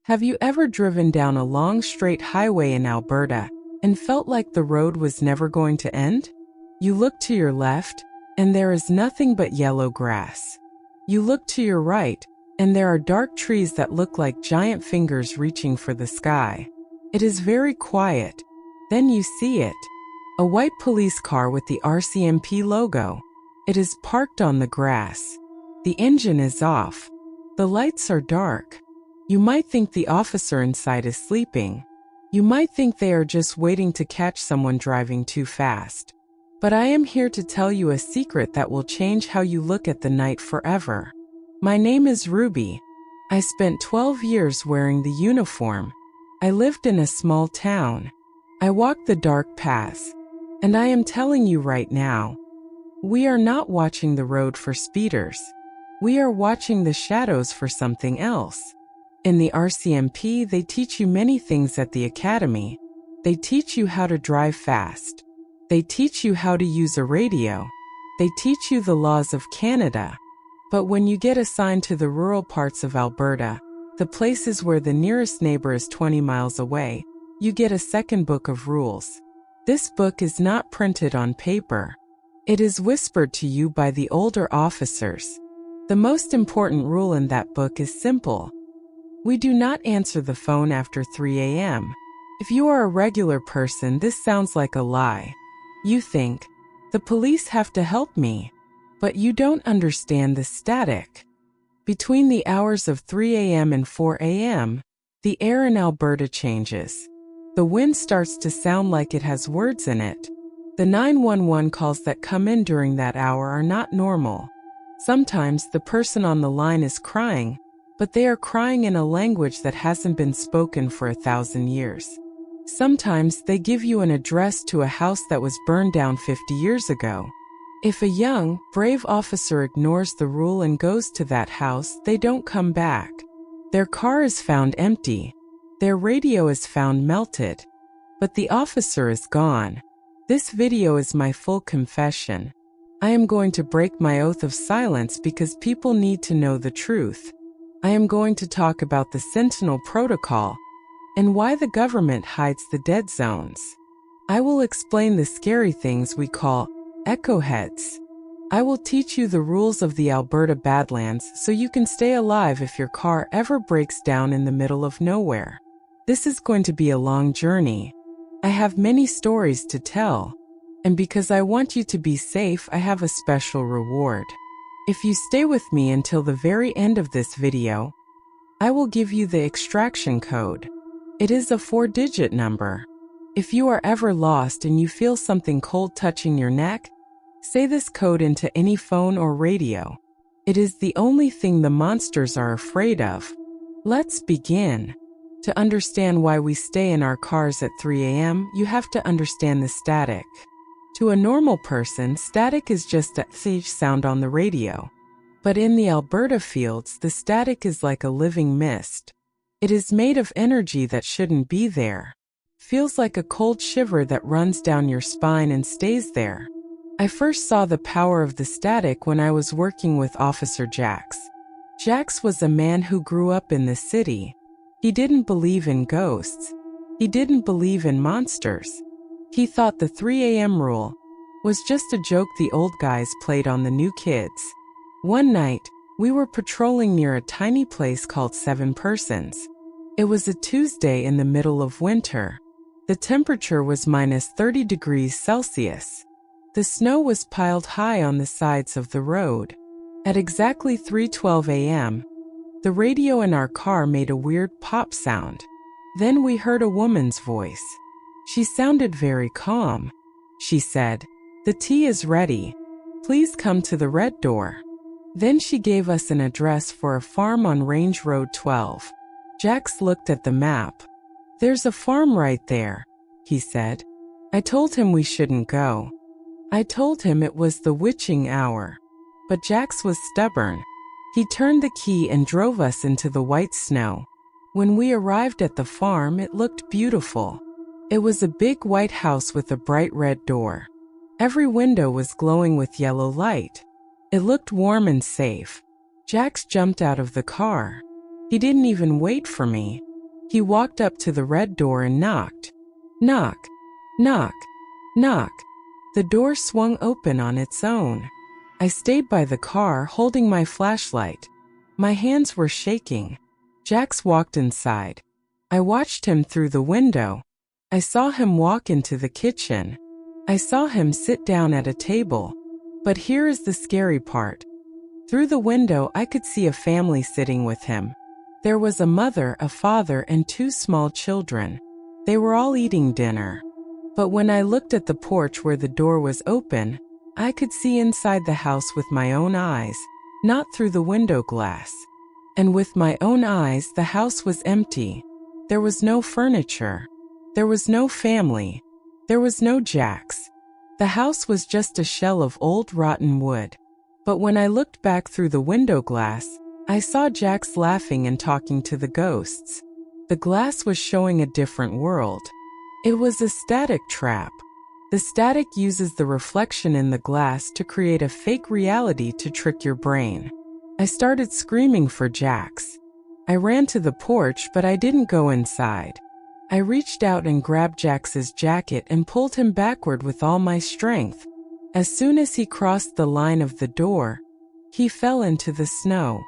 Have you ever driven down a long straight highway in Alberta and felt like the road was never going to end? You look to your left, and there is nothing but yellow grass. You look to your right, and there are dark trees that look like giant fingers reaching for the sky. It is very quiet. Then you see it. A white police car with the RCMP logo. It is parked on the grass. The engine is off. The lights are dark. You might think the officer inside is sleeping. You might think they are just waiting to catch someone driving too fast. But I am here to tell you a secret that will change how you look at the night forever. My name is Ruby. I spent 12 years wearing the uniform. I lived in a small town. I walked the dark paths. And I am telling you right now, we are not watching the road for speeders. We are watching the shadows for something else. In the RCMP, they teach you many things at the academy. They teach you how to drive fast. They teach you how to use a radio. They teach you the laws of Canada. But when you get assigned to the rural parts of Alberta, the places where the nearest neighbor is 20 miles away, you get a second book of rules. This book is not printed on paper. It is whispered to you by the older officers. The most important rule in that book is simple. We do not answer the phone after 3 a.m. If you are a regular person, this sounds like a lie. You think, the police have to help me. But you don't understand the static. Between the hours of 3 a.m. and 4 a.m., the air in Alberta changes. The wind starts to sound like it has words in it. The 911 calls that come in during that hour are not normal. Sometimes the person on the line is crying, but they are crying in a language that hasn't been spoken for 1,000 years. Sometimes they give you an address to a house that was burned down 50 years ago. If a young, brave officer ignores the rule and goes to that house, they don't come back. Their car is found empty. Their radio is found melted. But the officer is gone. This video is my full confession. I am going to break my oath of silence because people need to know the truth. I am going to talk about the Sentinel Protocol and why the government hides the dead zones. I will explain the scary things we call echo heads. I will teach you the rules of the Alberta Badlands so you can stay alive if your car ever breaks down in the middle of nowhere. This is going to be a long journey. I have many stories to tell. And because I want you to be safe, I have a special reward. If you stay with me until the very end of this video, I will give you the extraction code. It is a 4-digit number. If you are ever lost and you feel something cold touching your neck, say this code into any phone or radio. It is the only thing the monsters are afraid of. Let's begin. To understand why we stay in our cars at 3 a.m., you have to understand the static. To a normal person, static is just a th sound on the radio. But in the Alberta fields, the static is like a living mist. It is made of energy that shouldn't be there. Feels like a cold shiver that runs down your spine and stays there. I first saw the power of the static when I was working with Officer Jax. Jax was a man who grew up in the city. He didn't believe in ghosts. He didn't believe in monsters. He thought the 3 a.m. rule was just a joke the old guys played on the new kids. One night, we were patrolling near a tiny place called 7 Persons. It was a Tuesday in the middle of winter. The temperature was minus 30 degrees Celsius. The snow was piled high on the sides of the road. At exactly 3:12 a.m., the radio in our car made a weird pop sound. Then we heard a woman's voice. She sounded very calm. She said, "The tea is ready. Please come to the red door." Then she gave us an address for a farm on Range Road 12. Jax looked at the map. "There's a farm right there," he said. I told him we shouldn't go. I told him it was the witching hour. But Jax was stubborn. He turned the key and drove us into the white snow. When we arrived at the farm, it looked beautiful. It was a big white house with a bright red door. Every window was glowing with yellow light. It looked warm and safe. Jax jumped out of the car. He didn't even wait for me. He walked up to the red door and knocked. Knock, knock, knock. The door swung open on its own. I stayed by the car holding my flashlight. My hands were shaking. Jax walked inside. I watched him through the window. I saw him walk into the kitchen. I saw him sit down at a table. But here is the scary part. Through the window, I could see a family sitting with him. There was a mother, a father, and 2 small children. They were all eating dinner. But when I looked at the porch where the door was open, I could see inside the house with my own eyes, not through the window glass. And with my own eyes, the house was empty. There was no furniture. There was no family. There was no Jax. The house was just a shell of old rotten wood. But when I looked back through the window glass, I saw Jax laughing and talking to the ghosts. The glass was showing a different world. It was a static trap. The static uses the reflection in the glass to create a fake reality to trick your brain. I started screaming for Jax. I ran to the porch, but I didn't go inside. I reached out and grabbed Jax's jacket and pulled him backward with all my strength. As soon as he crossed the line of the door, he fell into the snow.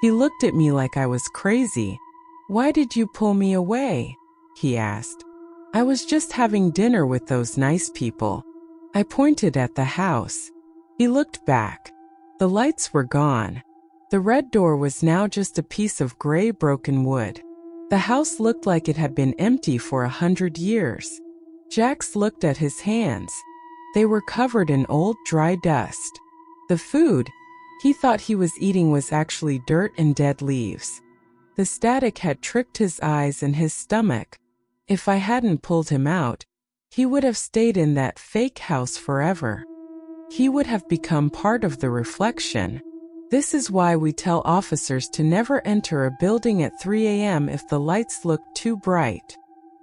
He looked at me like I was crazy. "Why did you pull me away?" he asked. "I was just having dinner with those nice people." I pointed at the house. He looked back. The lights were gone. The red door was now just a piece of gray broken wood. The house looked like it had been empty for 100 years. Jax looked at his hands. They were covered in old dry dust. The food he thought he was eating was actually dirt and dead leaves. The static had tricked his eyes and his stomach. If I hadn't pulled him out, he would have stayed in that fake house forever. He would have become part of the reflection. This is why we tell officers to never enter a building at 3 a.m. if the lights look too bright.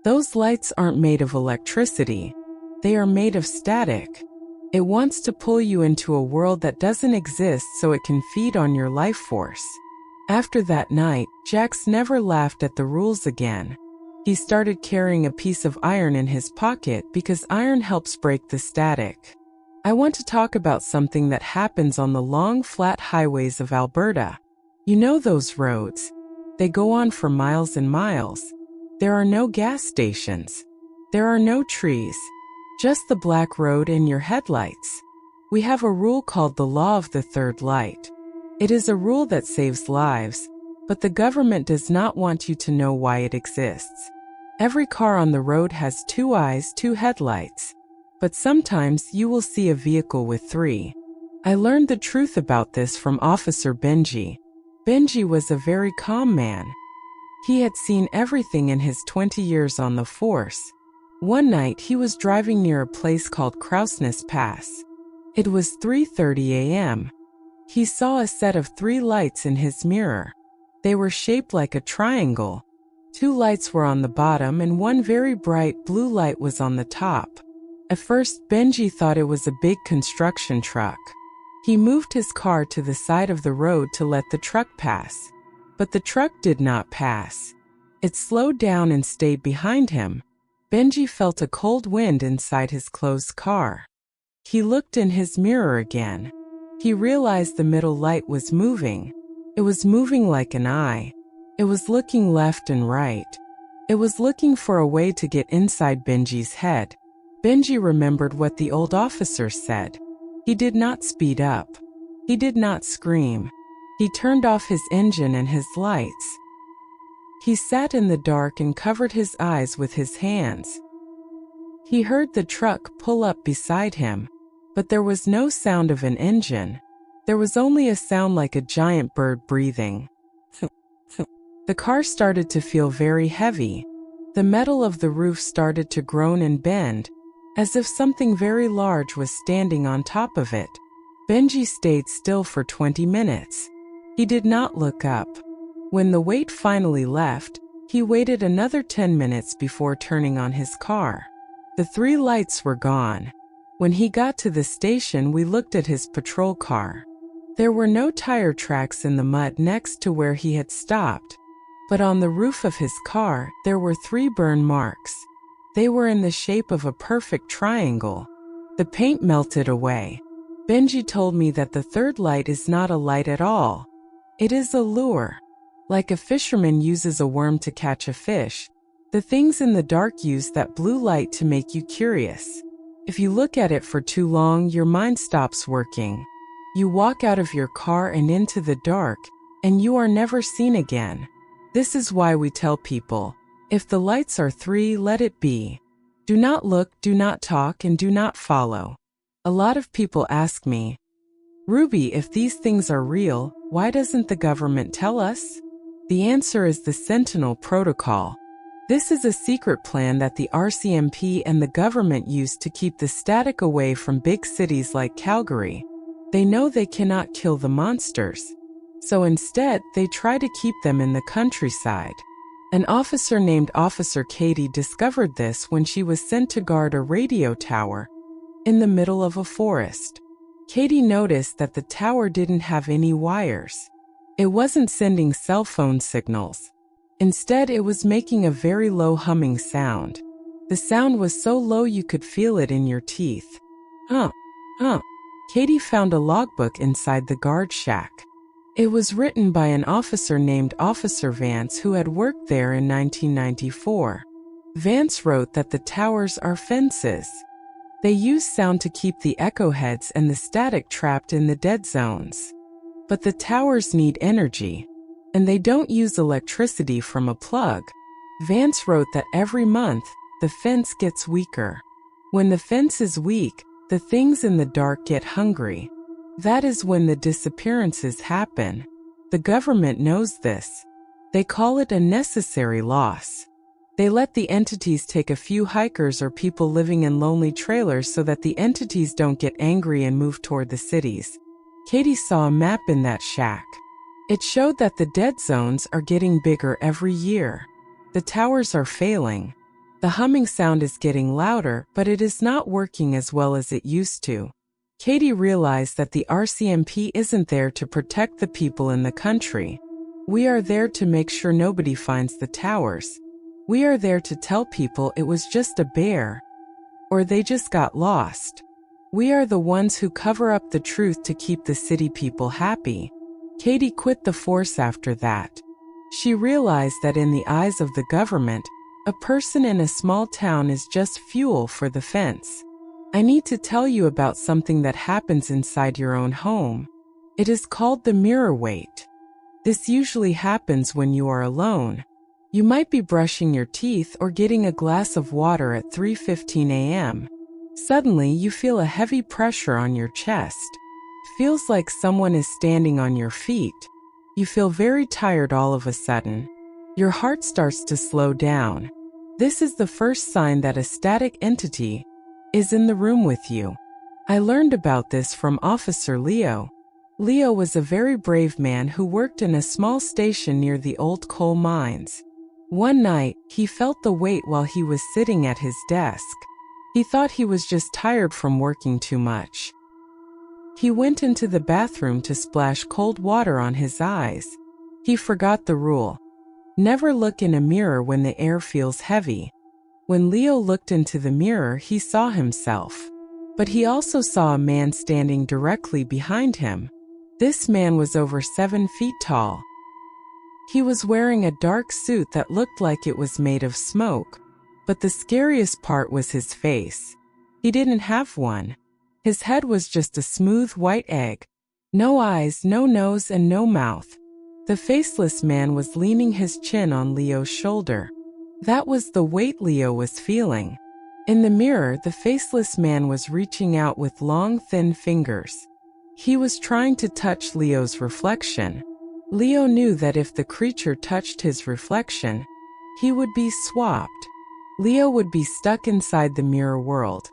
Those lights aren't made of electricity. They are made of static. It wants to pull you into a world that doesn't exist so it can feed on your life force. After that night, Jax never laughed at the rules again. He started carrying a piece of iron in his pocket because iron helps break the static. I want to talk about something that happens on the long, flat highways of Alberta. You know those roads? They go on for miles and miles. There are no gas stations. There are no trees. Just the black road and your headlights. We have a rule called the law of the third light. It is a rule that saves lives, but the government does not want you to know why it exists. Every car on the road has 2 eyes, 2 headlights. But sometimes you will see a vehicle with 3. I learned the truth about this from Officer Benji. Benji was a very calm man. He had seen everything in his 20 years on the force. One night he was driving near a place called Crousness Pass. It was 3:30 a.m. He saw a set of 3 lights in his mirror. They were shaped like a triangle. 2 lights were on the bottom and 1 very bright blue light was on the top. At first, Benji thought it was a big construction truck. He moved his car to the side of the road to let the truck pass. But the truck did not pass. It slowed down and stayed behind him. Benji felt a cold wind inside his closed car. He looked in his mirror again. He realized the middle light was moving. It was moving like an eye. It was looking left and right. It was looking for a way to get inside Benji's head. Benji remembered what the old officer said. He did not speed up. He did not scream. He turned off his engine and his lights. He sat in the dark and covered his eyes with his hands. He heard the truck pull up beside him, but there was no sound of an engine. There was only a sound like a giant bird breathing. The car started to feel very heavy. The metal of the roof started to groan and bend, as if something very large was standing on top of it. Benji stayed still for 20 minutes. He did not look up. When the weight finally left, he waited another 10 minutes before turning on his car. The 3 lights were gone. When he got to the station, we looked at his patrol car. There were no tire tracks in the mud next to where he had stopped. But on the roof of his car, there were 3 burn marks. They were in the shape of a perfect triangle. The paint melted away. Benji told me that the 3rd light is not a light at all. It is a lure. Like a fisherman uses a worm to catch a fish, the things in the dark use that blue light to make you curious. If you look at it for too long, your mind stops working. You walk out of your car and into the dark, and you are never seen again. This is why we tell people, if the lights are 3, let it be. Do not look, do not talk, and do not follow. A lot of people ask me, Ruby, if these things are real, why doesn't the government tell us? The answer is the Sentinel Protocol. This is a secret plan that the RCMP and the government use to keep the static away from big cities like Calgary. They know they cannot kill the monsters. So instead, they try to keep them in the countryside. An officer named Officer Katie discovered this when she was sent to guard a radio tower in the middle of a forest. Katie noticed that the tower didn't have any wires. It wasn't sending cell phone signals. Instead, it was making a very low humming sound. The sound was so low you could feel it in your teeth. Katie found a logbook inside the guard shack. It was written by an officer named Officer Vance who had worked there in 1994. Vance wrote that the towers are fences. They use sound to keep the echo heads and the static trapped in the dead zones. But the towers need energy. And they don't use electricity from a plug. Vance wrote that every month, the fence gets weaker. When the fence is weak, the things in the dark get hungry. That is when the disappearances happen. The government knows this. They call it a necessary loss. They let the entities take a few hikers or people living in lonely trailers so that the entities don't get angry and move toward the cities. Katie saw a map in that shack. It showed that the dead zones are getting bigger every year. The towers are failing. The humming sound is getting louder, but it is not working as well as it used to. Katie realized that the RCMP isn't there to protect the people in the country. We are there to make sure nobody finds the towers. We are there to tell people it was just a bear, or they just got lost. We are the ones who cover up the truth to keep the city people happy. Katie quit the force after that. She realized that in the eyes of the government, a person in a small town is just fuel for the fence. I need to tell you about something that happens inside your own home. It is called the mirror weight. This usually happens when you are alone. You might be brushing your teeth or getting a glass of water at 3:15 a.m. Suddenly, you feel a heavy pressure on your chest. Feels like someone is standing on your feet. You feel very tired all of a sudden. Your heart starts to slow down. This is the first sign that a static entity is in the room with you. I learned about this from Officer Leo. Leo was a very brave man who worked in a small station near the old coal mines. One night, he felt the weight while he was sitting at his desk. He thought he was just tired from working too much. He went into the bathroom to splash cold water on his eyes. He forgot the rule. Never look in a mirror when the air feels heavy. When Leo looked into the mirror, he saw himself. But he also saw a man standing directly behind him. This man was over 7 feet tall. He was wearing a dark suit that looked like it was made of smoke. But the scariest part was his face. He didn't have one. His head was just a smooth white egg. No eyes, no nose, and no mouth. The faceless man was leaning his chin on Leo's shoulder. That was the weight Leo was feeling. In the mirror, the faceless man was reaching out with long, thin fingers. He was trying to touch Leo's reflection. Leo knew that if the creature touched his reflection, he would be swapped. Leo would be stuck inside the mirror world.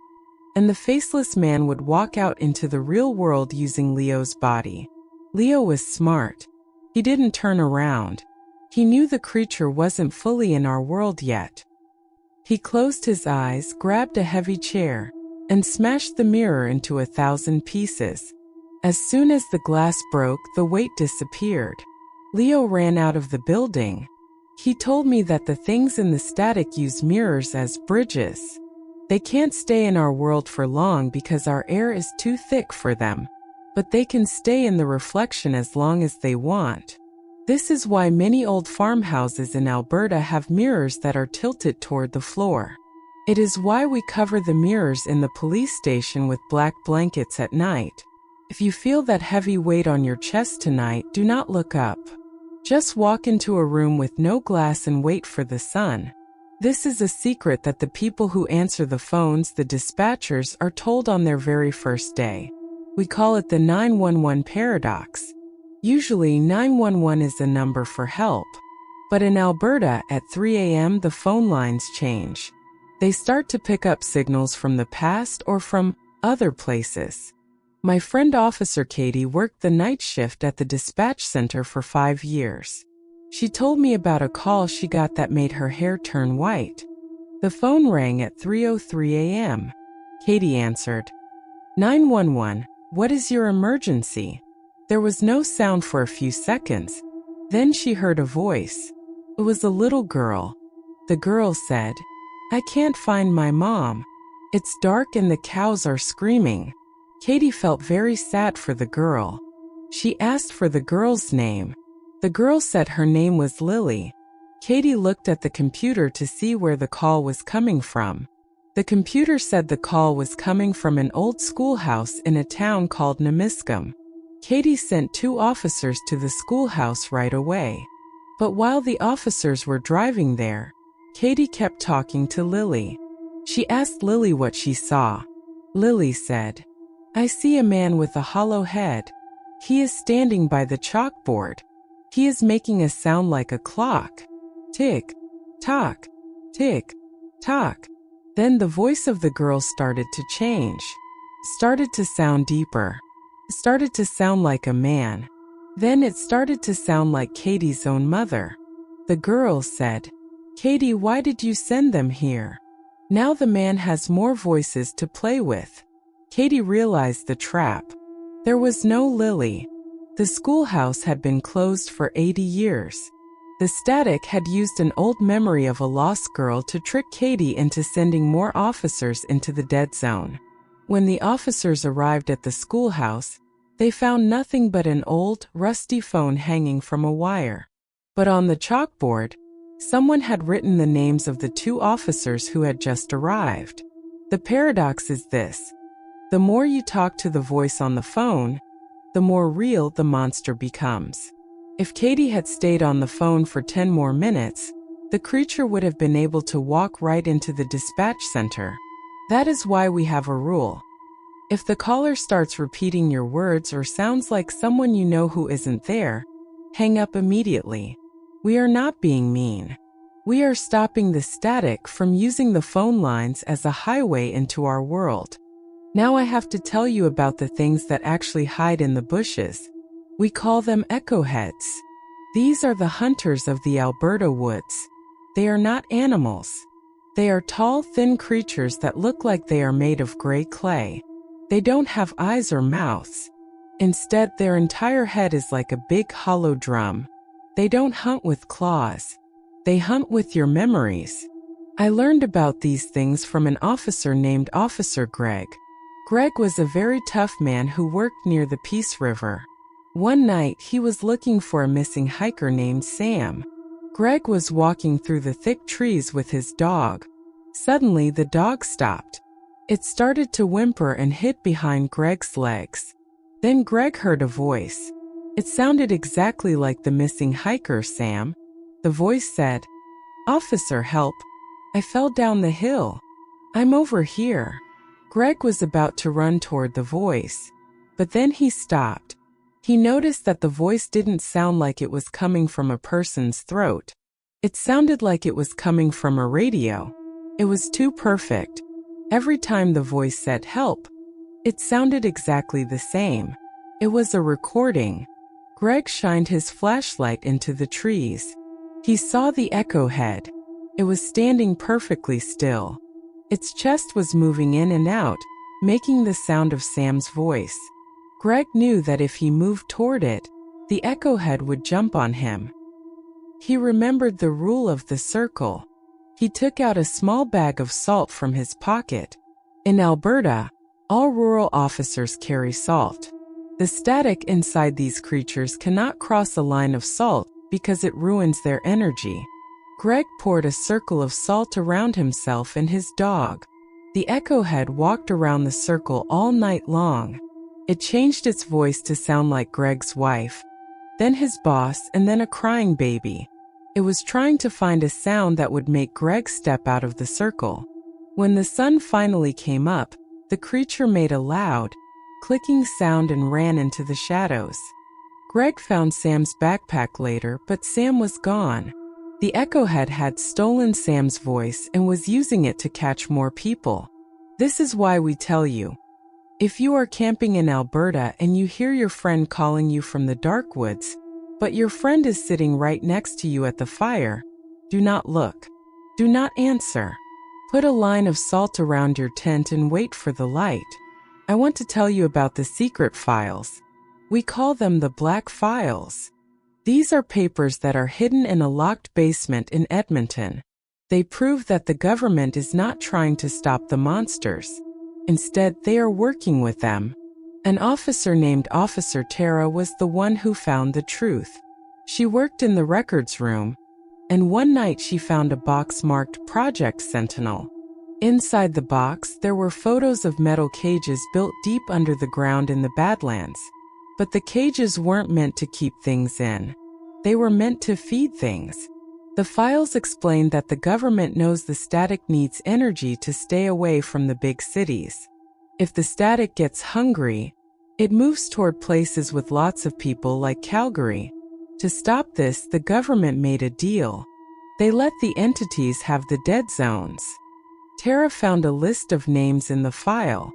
And the faceless man would walk out into the real world using Leo's body. Leo was smart. He didn't turn around. He knew the creature wasn't fully in our world yet. He closed his eyes, grabbed a heavy chair, and smashed the mirror into 1,000 pieces. As soon as the glass broke, the weight disappeared. Leo ran out of the building. He told me that the things in the static use mirrors as bridges. They can't stay in our world for long because our air is too thick for them, but they can stay in the reflection as long as they want. This is why many old farmhouses in Alberta have mirrors that are tilted toward the floor. It is why we cover the mirrors in the police station with black blankets at night. If you feel that heavy weight on your chest tonight, do not look up. Just walk into a room with no glass and wait for the sun. This is a secret that the people who answer the phones, the dispatchers, are told on their very first day. We call it the 911 paradox. Usually 911 is a number for help. But in Alberta, at 3 a.m. the phone lines change. They start to pick up signals from the past or from other places. My friend Officer Katie worked the night shift at the dispatch center for 5 years. She told me about a call she got that made her hair turn white. The phone rang at 3:03 a.m. Katie answered, "911, what is your emergency?" There was no sound for a few seconds. Then she heard a voice. It was a little girl. The girl said, "I can't find my mom. It's dark and the cows are screaming." Katie felt very sad for the girl. She asked for the girl's name. The girl said her name was Lily. Katie looked at the computer to see where the call was coming from. The computer said the call was coming from an old schoolhouse in a town called Namiscum. Katie sent 2 officers to the schoolhouse right away. But while the officers were driving there, Katie kept talking to Lily. She asked Lily what she saw. Lily said, "I see a man with a hollow head. He is standing by the chalkboard. He is making a sound like a clock. Tick, tock, tick, tock." Then the voice of the girl started to change. Started to sound deeper. Started to sound like a man. Then it started to sound like Katie's own mother. The girl said, "Katie, why did you send them here?" Now the man has more voices to play with. Katie realized the trap. There was no Lily. The schoolhouse had been closed for 80 years. The static had used an old memory of a lost girl to trick Katie into sending more officers into the dead zone. When the officers arrived at the schoolhouse, they found nothing but an old, rusty phone hanging from a wire. But on the chalkboard, someone had written the names of the 2 officers who had just arrived. The paradox is this: the more you talk to the voice on the phone, the more real the monster becomes. If Katie had stayed on the phone for 10 more minutes, the creature would have been able to walk right into the dispatch center. That is why we have a rule. If the caller starts repeating your words or sounds like someone you know who isn't there, hang up immediately. We are not being mean. We are stopping the static from using the phone lines as a highway into our world. Now I have to tell you about the things that actually hide in the bushes. We call them echo heads. These are the hunters of the Alberta woods. They are not animals. They are tall, thin creatures that look like they are made of gray clay. They don't have eyes or mouths. Instead, their entire head is like a big hollow drum. They don't hunt with claws. They hunt with your memories. I learned about these things from an officer named Officer Greg. Greg was a very tough man who worked near the Peace River. One night, he was looking for a missing hiker named Sam. Greg was walking through the thick trees with his dog. Suddenly, the dog stopped. It started to whimper and hid behind Greg's legs. Then Greg heard a voice. It sounded exactly like the missing hiker, Sam. The voice said, "Officer, help. I fell down the hill. I'm over here." Greg was about to run toward the voice, but then he stopped. He noticed that the voice didn't sound like it was coming from a person's throat. It sounded like it was coming from a radio. It was too perfect. Every time the voice said help, it sounded exactly the same. It was a recording. Greg shined his flashlight into the trees. He saw the echo head. It was standing perfectly still. Its chest was moving in and out, making the sound of Sam's voice. Greg knew that if he moved toward it, the echo head would jump on him. He remembered the rule of the circle. He took out a small bag of salt from his pocket. In Alberta, all rural officers carry salt. The static inside these creatures cannot cross a line of salt because it ruins their energy. Greg poured a circle of salt around himself and his dog. The echo head walked around the circle all night long. It changed its voice to sound like Greg's wife, then his boss, and then a crying baby. It was trying to find a sound that would make Greg step out of the circle. When the sun finally came up, the creature made a loud, clicking sound and ran into the shadows. Greg found Sam's backpack later, but Sam was gone. The echo head had stolen Sam's voice and was using it to catch more people. This is why we tell you, if you are camping in Alberta and you hear your friend calling you from the dark woods, but your friend is sitting right next to you at the fire, do not look. Do not answer. Put a line of salt around your tent and wait for the light. I want to tell you about the secret files. We call them the Black Files. These are papers that are hidden in a locked basement in Edmonton. They prove that the government is not trying to stop the monsters. Instead, they are working with them. An officer named Officer Tara was the one who found the truth. She worked in the records room, and one night she found a box marked Project Sentinel. Inside the box, there were photos of metal cages built deep under the ground in the Badlands. But the cages weren't meant to keep things in. They were meant to feed things. The files explained that the government knows the static needs energy to stay away from the big cities. If the static gets hungry, it moves toward places with lots of people like Calgary. To stop this, the government made a deal. They let the entities have the dead zones. Tara found a list of names in the file.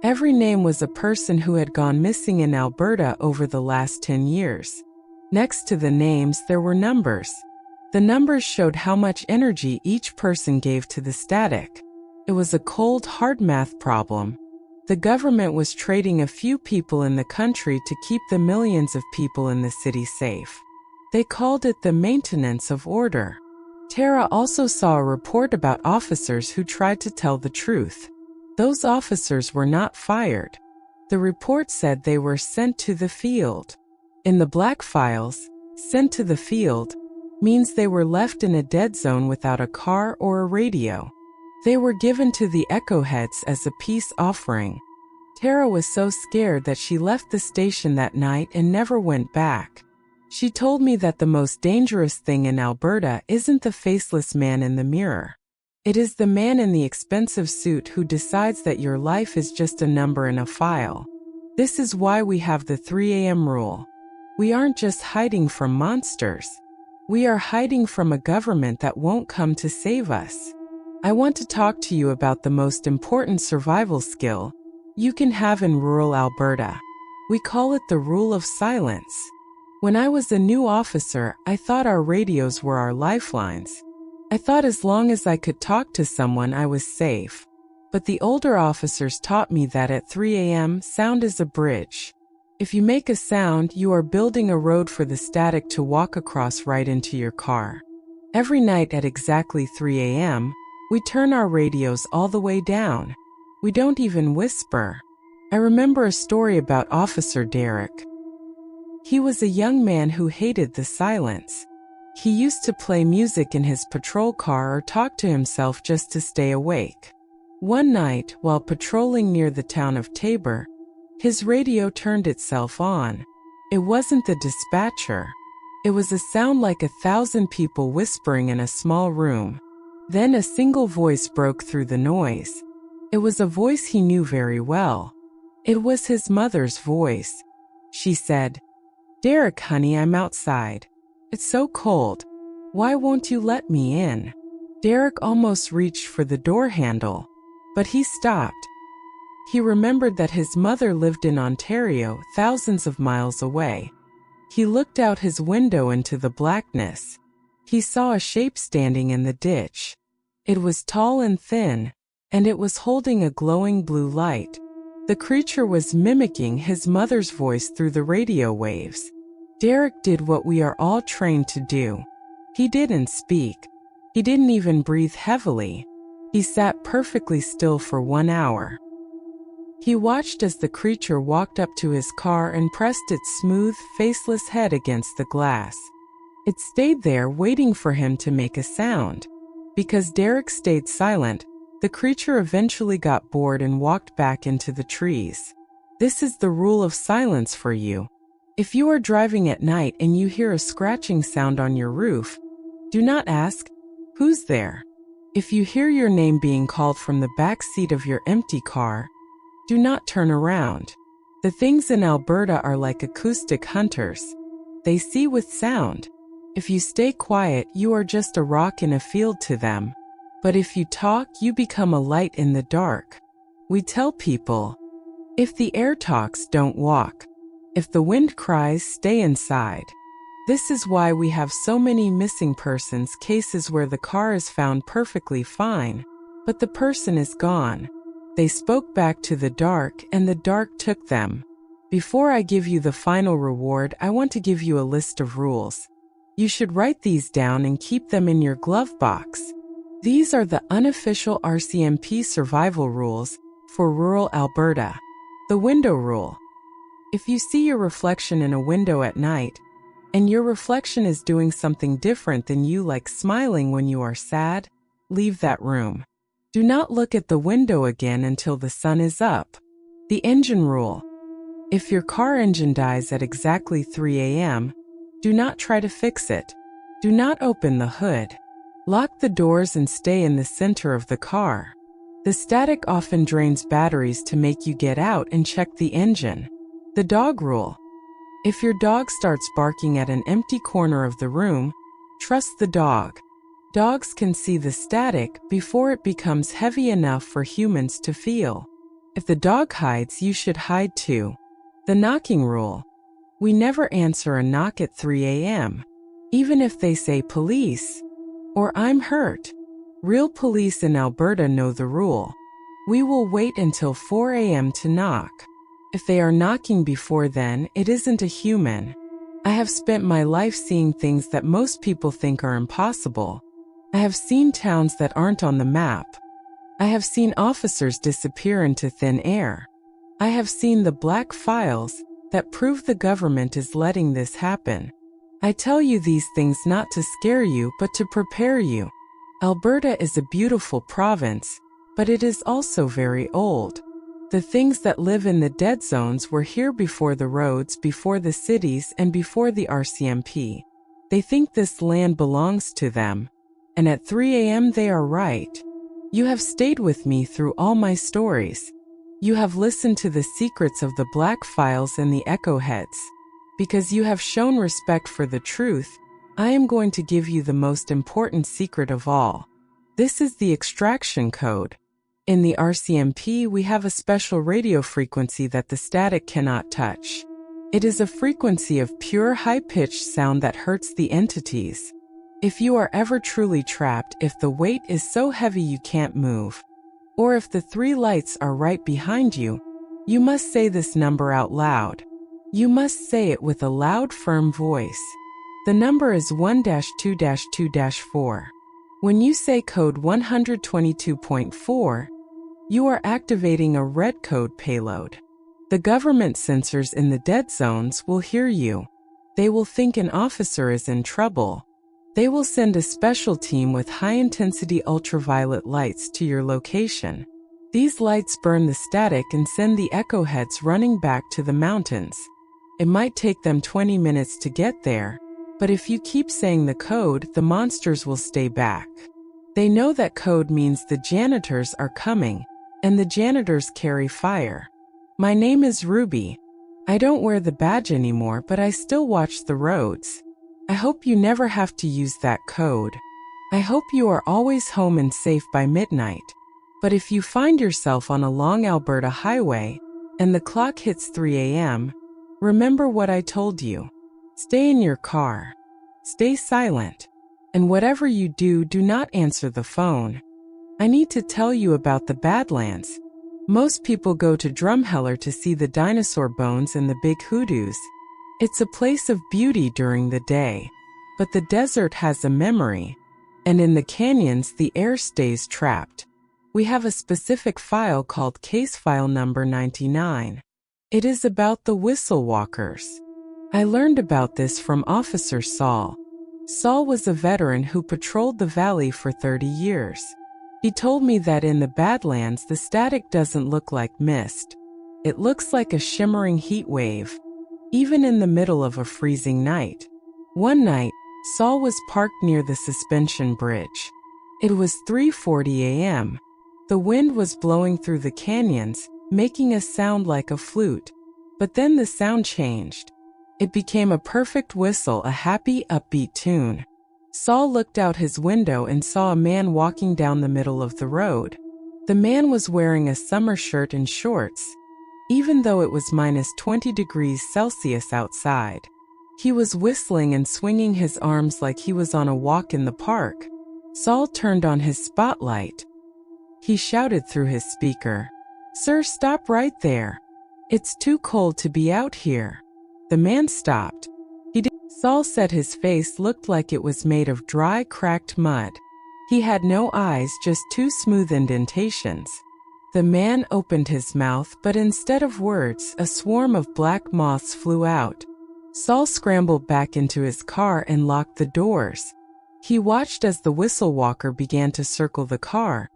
Every name was a person who had gone missing in Alberta over the last 10 years. Next to the names, there were numbers. The numbers showed how much energy each person gave to the static. It was a cold, hard math problem. The government was trading a few people in the country to keep the millions of people in the city safe. They called it the maintenance of order. Tara also saw a report about officers who tried to tell the truth. Those officers were not fired. The report said they were sent to the field. In the Black Files, sent to the field means they were left in a dead zone without a car or a radio. They were given to the echo heads as a peace offering. Tara was so scared that she left the station that night and never went back. She told me that the most dangerous thing in Alberta isn't the faceless man in the mirror. It is the man in the expensive suit who decides that your life is just a number in a file. This is why we have the 3 a.m. rule. We aren't just hiding from monsters. We are hiding from a government that won't come to save us. I want to talk to you about the most important survival skill you can have in rural Alberta. We call it the rule of silence. When I was a new officer, I thought our radios were our lifelines. I thought as long as I could talk to someone, I was safe. But the older officers taught me that at 3 a.m., sound is a bridge. If you make a sound, you are building a road for the static to walk across right into your car. Every night at exactly 3 a.m., we turn our radios all the way down. We don't even whisper. I remember a story about Officer Derek. He was a young man who hated the silence. He used to play music in his patrol car or talk to himself just to stay awake. One night, while patrolling near the town of Tabor, his radio turned itself on. It wasn't the dispatcher. It was a sound like 1,000 people whispering in a small room. Then a single voice broke through the noise. It was a voice he knew very well. It was his mother's voice. She said, "Derek, honey, I'm outside. It's so cold. Why won't you let me in?" Derek almost reached for the door handle, but he stopped. He remembered that his mother lived in Ontario, thousands of miles away. He looked out his window into the blackness. He saw a shape standing in the ditch. It was tall and thin, and it was holding a glowing blue light. The creature was mimicking his mother's voice through the radio waves. Derek did what we are all trained to do. He didn't speak. He didn't even breathe heavily. He sat perfectly still for 1 hour. He watched as the creature walked up to his car and pressed its smooth, faceless head against the glass. It stayed there waiting for him to make a sound. Because Derek stayed silent, the creature eventually got bored and walked back into the trees. This is the rule of silence for you. If you are driving at night and you hear a scratching sound on your roof, do not ask, "Who's there?" If you hear your name being called from the back seat of your empty car, do not turn around. The things in Alberta are like acoustic hunters. They see with sound. If you stay quiet, you are just a rock in a field to them. But if you talk, you become a light in the dark. We tell people, if the air talks, don't walk. If the wind cries, stay inside. This is why we have so many missing persons cases where the car is found perfectly fine, but the person is gone. They spoke back to the dark and the dark took them. Before I give you the final reward, I want to give you a list of rules. You should write these down and keep them in your glove box. These are the unofficial RCMP survival rules for rural Alberta. The window rule. If you see your reflection in a window at night, and your reflection is doing something different than you, like smiling when you are sad, leave that room. Do not look at the window again until the sun is up. The engine rule. If your car engine dies at exactly 3 a.m., do not try to fix it. Do not open the hood. Lock the doors and stay in the center of the car. The static often drains batteries to make you get out and check the engine. The dog rule. If your dog starts barking at an empty corner of the room, trust the dog. Dogs can see the static before it becomes heavy enough for humans to feel. If the dog hides, you should hide too. The knocking rule. We never answer a knock at 3 a.m., even if they say police or I'm hurt. Real police in Alberta know the rule. We will wait until 4 a.m. to knock. If they are knocking before then, it isn't a human. I have spent my life seeing things that most people think are impossible. I have seen towns that aren't on the map. I have seen officers disappear into thin air. I have seen the black files that prove the government is letting this happen. I tell you these things not to scare you, but to prepare you. Alberta is a beautiful province, but it is also very old. The things that live in the dead zones were here before the roads, before the cities, and before the RCMP. They think this land belongs to them. And at 3 a.m. they are right. You have stayed with me through all my stories. You have listened to the secrets of the black files and the echo heads. Because you have shown respect for the truth, I am going to give you the most important secret of all. This is the extraction code. In the RCMP, we have a special radio frequency that the static cannot touch. It is a frequency of pure high-pitched sound that hurts the entities. If you are ever truly trapped, if the weight is so heavy you can't move, or if the 3 lights are right behind you, you must say this number out loud. You must say it with a loud, firm voice. The number is 1-2-2-4. When you say code 122.4, you are activating a red code payload. The government sensors in the dead zones will hear you. They will think an officer is in trouble. They will send a special team with high-intensity ultraviolet lights to your location. These lights burn the static and send the echo heads running back to the mountains. It might take them 20 minutes to get there, but if you keep saying the code, the monsters will stay back. They know that code means the janitors are coming, and the janitors carry fire. My name is Ruby. I don't wear the badge anymore, but I still watch the roads. I hope you never have to use that code. I hope you are always home and safe by midnight. But if you find yourself on a long Alberta highway and the clock hits 3 a.m., remember what I told you. Stay in your car. Stay silent. And whatever you do, do not answer the phone. I need to tell you about the Badlands. Most people go to Drumheller to see the dinosaur bones and the big hoodoos. It's a place of beauty during the day. But the desert has a memory, and in the canyons the air stays trapped. We have a specific file called case file number 99. It is about the whistle walkers. I learned about this from Officer Saul. Saul was a veteran who patrolled the valley for 30 years. He told me that in the Badlands the static doesn't look like mist. It looks like a shimmering heat wave, even in the middle of a freezing night. One night, Saul was parked near the suspension bridge. It was 3:40 a.m. The wind was blowing through the canyons, making a sound like a flute. But then the sound changed. It became a perfect whistle, a happy, upbeat tune. Saul looked out his window and saw a man walking down the middle of the road. The man was wearing a summer shirt and shorts, even though it was minus 20 degrees Celsius outside. He was whistling and swinging his arms like he was on a walk in the park. Saul turned on his spotlight. He shouted through his speaker, "Sir, stop right there. It's too cold to be out here." The man stopped. Saul said his face looked like it was made of dry, cracked mud. He had no eyes, just two smooth indentations. The man opened his mouth, but instead of words, a swarm of black moths flew out. Saul scrambled back into his car and locked the doors. He watched as the whistle walker began to circle the car,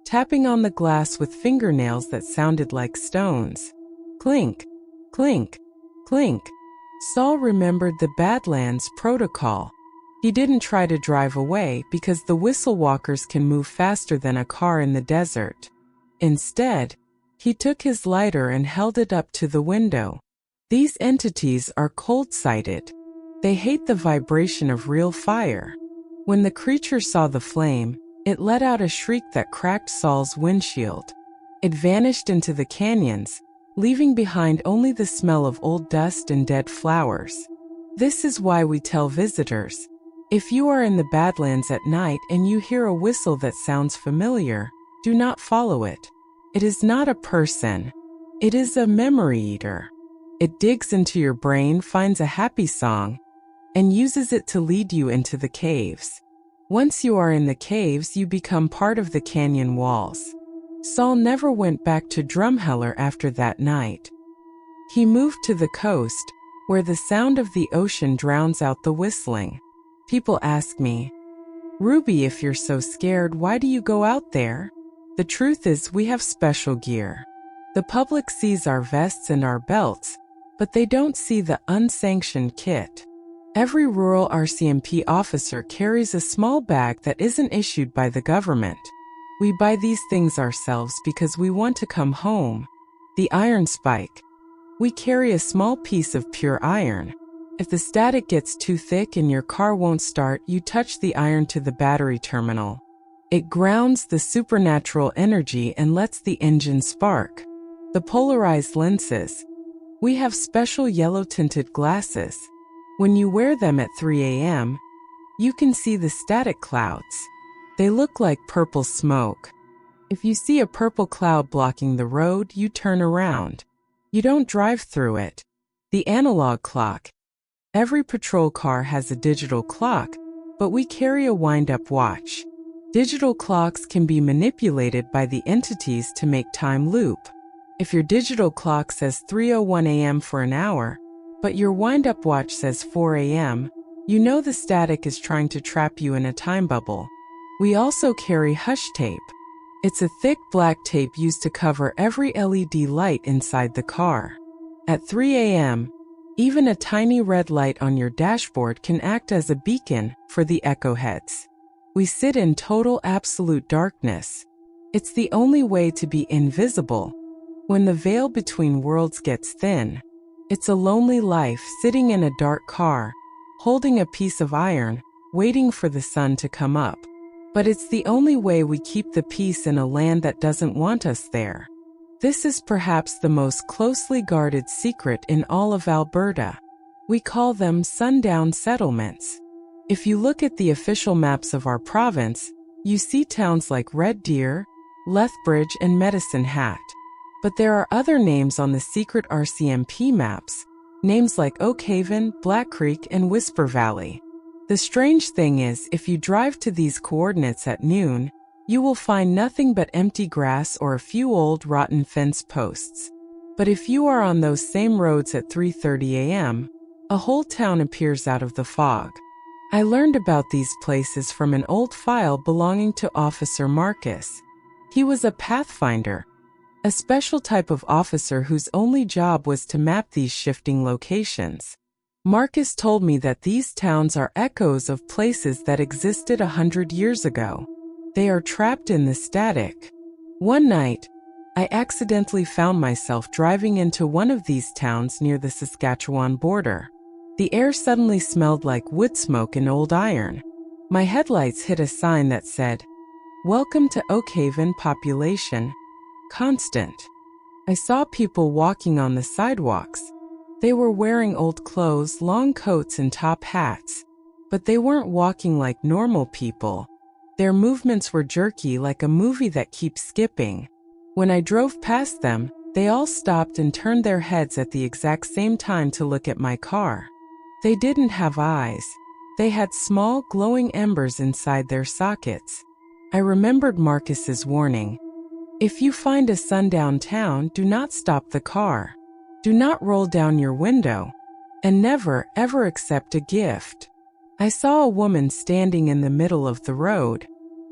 tapping on the glass with fingernails that sounded like stones. Clink, clink, clink. Saul remembered the Badlands Protocol. He didn't try to drive away because the whistle walkers can move faster than a car in the desert. Instead, he took his lighter and held it up to the window. These entities are cold-sighted. They hate the vibration of real fire. When the creature saw the flame, it let out a shriek that cracked Saul's windshield. It vanished into the canyons, leaving behind only the smell of old dust and dead flowers. This is why we tell visitors, if you are in the Badlands at night and you hear a whistle that sounds familiar, do not follow it. It is not a person. It is a memory eater. It digs into your brain, finds a happy song, and uses it to lead you into the caves. Once you are in the caves, you become part of the canyon walls. Saul never went back to Drumheller after that night. He moved to the coast, where the sound of the ocean drowns out the whistling. People ask me, "Ruby, if you're so scared, why do you go out there?" The truth is, we have special gear. The public sees our vests and our belts, but they don't see the unsanctioned kit. Every rural RCMP officer carries a small bag that isn't issued by the government. We buy these things ourselves because we want to come home. The iron spike. We carry a small piece of pure iron. If the static gets too thick and your car won't start, you touch the iron to the battery terminal. It grounds the supernatural energy and lets the engine spark. The polarized lenses. We have special yellow-tinted glasses. When you wear them at 3 a.m., you can see the static clouds. They look like purple smoke. If you see a purple cloud blocking the road, you turn around. You don't drive through it. The analog clock. Every patrol car has a digital clock, but we carry a wind-up watch. Digital clocks can be manipulated by the entities to make time loop. If your digital clock says 3:01 a.m. for an hour, but your wind-up watch says 4 a.m., you know the static is trying to trap you in a time bubble. We also carry hush tape. It's a thick black tape used to cover every LED light inside the car. At 3 a.m., even a tiny red light on your dashboard can act as a beacon for the echo heads. We sit in total absolute darkness. It's the only way to be invisible. When the veil between worlds gets thin, it's a lonely life sitting in a dark car, holding a piece of iron, waiting for the sun to come up. But it's the only way we keep the peace in a land that doesn't want us there. This is perhaps the most closely guarded secret in all of Alberta. We call them sundown settlements. If you look at the official maps of our province, you see towns like Red Deer, Lethbridge, and Medicine Hat. But there are other names on the secret RCMP maps, names like Oak Haven, Black Creek, and Whisper Valley. The strange thing is, if you drive to these coordinates at noon, you will find nothing but empty grass or a few old rotten fence posts. But if you are on those same roads at 3:30 a.m., a whole town appears out of the fog. I learned about these places from an old file belonging to Officer Marcus. He was a pathfinder, a special type of officer whose only job was to map these shifting locations. Marcus told me that these towns are echoes of places that existed 100 years ago. They are trapped in the static. One night, I accidentally found myself driving into one of these towns near the Saskatchewan border. The air suddenly smelled like wood smoke and old iron. My headlights hit a sign that said, "Welcome to Oakhaven Population Constant." I saw people walking on the sidewalks. They were wearing old clothes, long coats, and top hats. But they weren't walking like normal people. Their movements were jerky, like a movie that keeps skipping. When I drove past them, they all stopped and turned their heads at the exact same time to look at my car. They didn't have eyes. They had small, glowing embers inside their sockets. I remembered Marcus's warning. If you find a sundown town, do not stop the car. Do not roll down your window. And never, ever accept a gift. I saw a woman standing in the middle of the road.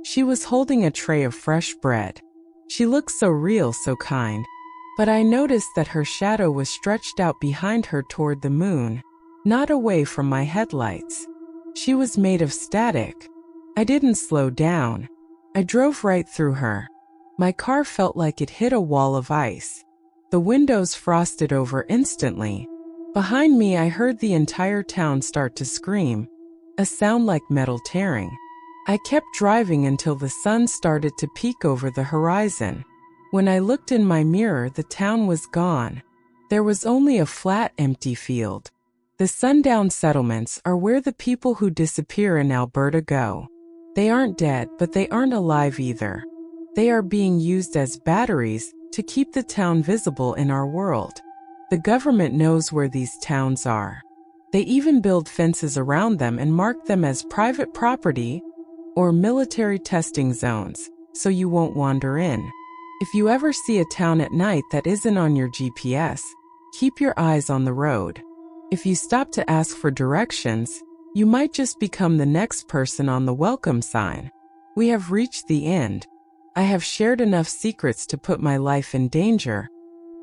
She was holding a tray of fresh bread. She looked so real, so kind. But I noticed that her shadow was stretched out behind her toward the moon, not away from my headlights. She was made of static. I didn't slow down. I drove right through her. My car felt like it hit a wall of ice. The windows frosted over instantly. Behind me, I heard the entire town start to scream, a sound like metal tearing. I kept driving until the sun started to peek over the horizon. When I looked in my mirror, the town was gone. There was only a flat, empty field. The sundown settlements are where the people who disappear in Alberta go. They aren't dead, but they aren't alive either. They are being used as batteries to keep the town visible in our world. The government knows where these towns are. They even build fences around them and mark them as private property or military testing zones, so you won't wander in. If you ever see a town at night that isn't on your GPS, keep your eyes on the road. If you stop to ask for directions, you might just become the next person on the welcome sign. We have reached the end. I have shared enough secrets to put my life in danger,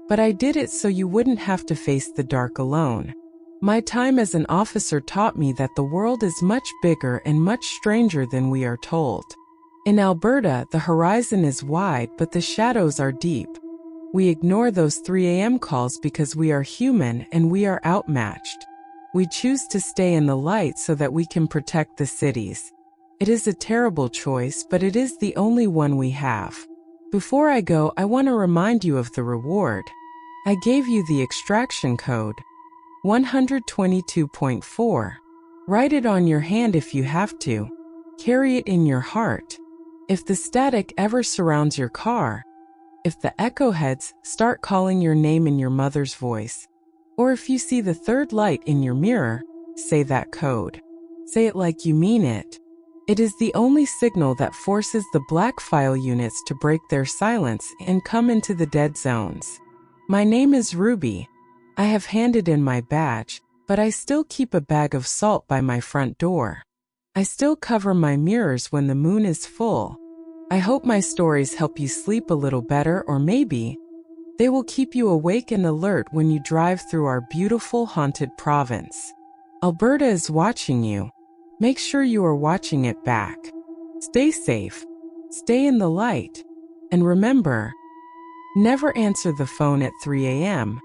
but I did it so you wouldn't have to face the dark alone. My time as an officer taught me that the world is much bigger and much stranger than we are told. In Alberta, the horizon is wide, but the shadows are deep. We ignore those 3 a.m. calls because we are human and we are outmatched. We choose to stay in the light so that we can protect the cities. It is a terrible choice, but it is the only one we have. Before I go, I want to remind you of the reward. I gave you the extraction code, 122.4. Write it on your hand if you have to. Carry it in your heart. If the static ever surrounds your car, if the echo heads start calling your name in your mother's voice, or if you see the third light in your mirror, say that code. Say it like you mean it. It is the only signal that forces the black file units to break their silence and come into the dead zones. My name is Ruby. I have handed in my badge, but I still keep a bag of salt by my front door. I still cover my mirrors when the moon is full. I hope my stories help you sleep a little better, or maybe they will keep you awake and alert when you drive through our beautiful haunted province. Alberta is watching you. Make sure you are watching it back. Stay safe. Stay in the light. And remember, never answer the phone at 3 a.m.